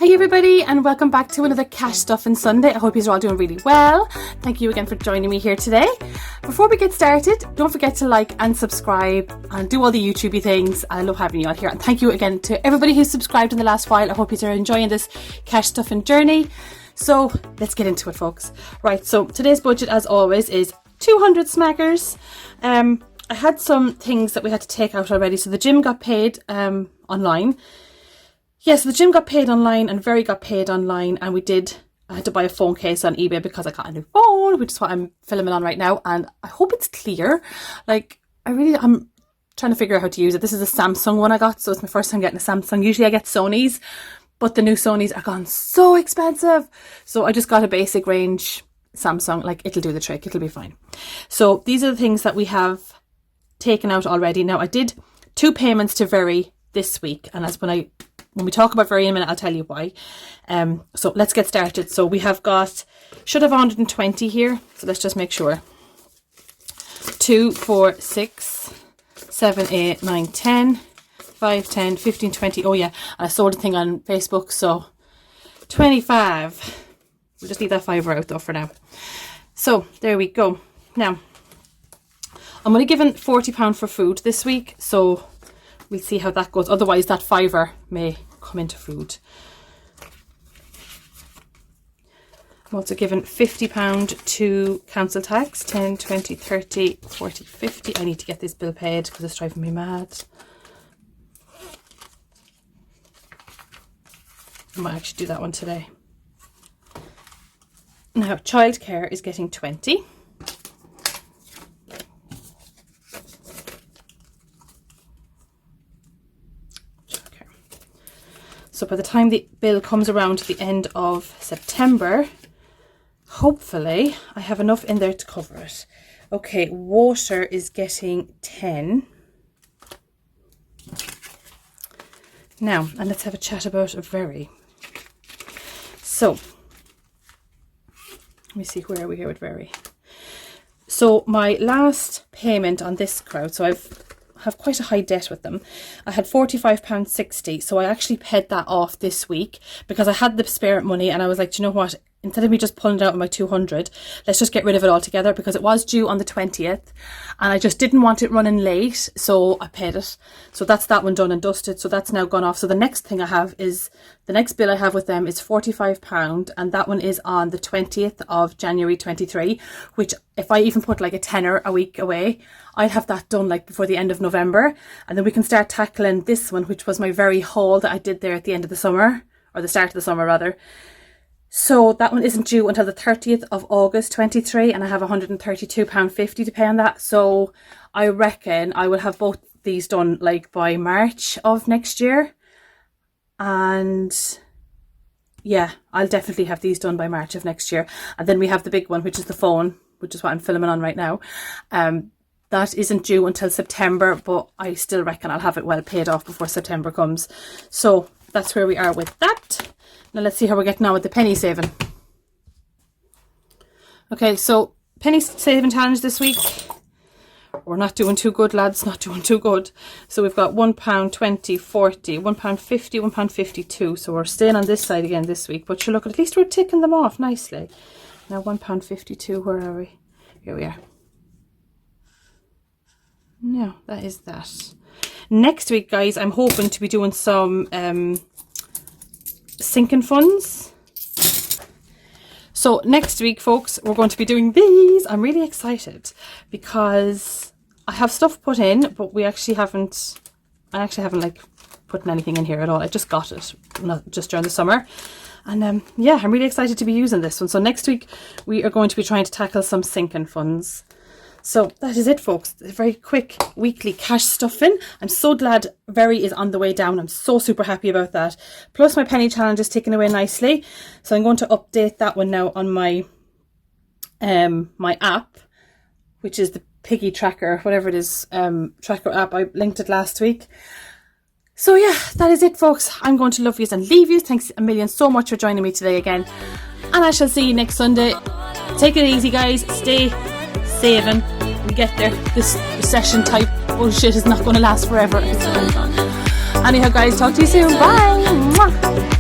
Hey everybody, and welcome back to another Cash Stuffing Sunday. I hope you're all doing really well. Thank you again for joining me here today. Before we get started, don't forget to like and subscribe and do all the YouTubey things. I love having you all here, and thank you again to everybody who's subscribed in the last while. I hope you're enjoying this cash stuffing journey. So let's get into it, folks. Right, so today's budget, as always, is 200 smackers. I had some things that we had to take out already. So the gym got paid online. Yes, the gym got paid online and Very got paid online, and I had to buy a phone case on eBay because I got a new phone, which is what I'm filming on right now, and I hope it's clear. Like, I'm trying to figure out how to use it. This is a Samsung one I got, so it's my first time getting a Samsung. Usually I get Sony's, but the new Sony's are gone so expensive. So I just got a basic range Samsung. Like, it'll do the trick, it'll be fine. So these are the things that we have taken out already. Now, I did 2 payments to Very this week, and when we talk about Very in a minute, I'll tell you why. So let's get started. So we have should have 120 here. So let's just make sure. 2, 4, 6, 7, 8, 9, 10, 5, 10, 15, 20. Oh yeah, I sold a thing on Facebook. So 25. We'll just leave that fiver out though for now. So there we go. Now, I'm only given £40 for food this week. So we'll see how that goes. Otherwise, that fiver may come into food. I'm also given £50 to council tax. 10, 20, 30, 40, 50. I need to get this bill paid because it's driving me mad. I might actually do that one today. Now, childcare is getting 20. So by the time the bill comes around to the end of September, hopefully I have enough in there to cover it. Okay, water is getting 10. Now, and let's have a chat about Very. So, let me see, where are we here with Very? So my last payment on this crowd, so I have quite a high debt with them. I had £45.60, so I actually paid that off this week because I had the spare money, and I was like, do you know what? Instead of me just pulling it out of my 200, let's just get rid of it all together, because it was due on the 20th and I just didn't want it running late, so I paid it. So that's that one done and dusted. So that's now gone off. So the next thing I have is, the next bill I have with them is £45, and that one is on the 20th of January 23, which if I even put like a tenner a week away, I'd have that done like before the end of November, and then we can start tackling this one, which was my Very haul that I did there at the end of the summer, or the start of the summer rather. So that one isn't due until the 30th of August 23, and I have £132.50 to pay on that. So I reckon I will have both these done like by March of next year. And yeah, I'll definitely have these done by March of next year. And then we have the big one, which is the phone, which is what I'm filming on right now. That isn't due until September, but I still reckon I'll have it well paid off before September comes. So that's where we are with that. Now let's see how we're getting on with the penny saving. Okay, so penny saving challenge this week. We're not doing too good, lads, not doing too good. So we've got £1, 20, 40, £1, 50, £1, 52. So we're staying on this side again this week. But you look, at least we're ticking them off nicely. Now £1, 52, where are we? Here we are. No, that is that. Next week, guys, I'm hoping to be doing some sinking funds. So next week, folks, we're going to be doing these. I'm really excited because I have stuff put in, but I actually haven't like put anything in here at all. I just got it, not just during the summer. And yeah, I'm really excited to be using this one. So next week we are going to be trying to tackle some sinking funds. So that is it, folks. A very quick weekly cash stuffing. I'm so glad Very is on the way down. I'm so super happy about that. Plus my penny challenge is ticking away nicely. So I'm going to update that one now on my my app, which is the Piggy Tracker, whatever it is, tracker app. I linked it last week. So yeah, that is it, folks. I'm going to love yous and leave yous. Thanks a million so much for joining me today again. And I shall see you next Sunday. Take it easy, guys. Stay saving. We get there. This recession type bullshit is not going to last forever. Anyhow, guys, talk to you soon. Bye. Mwah.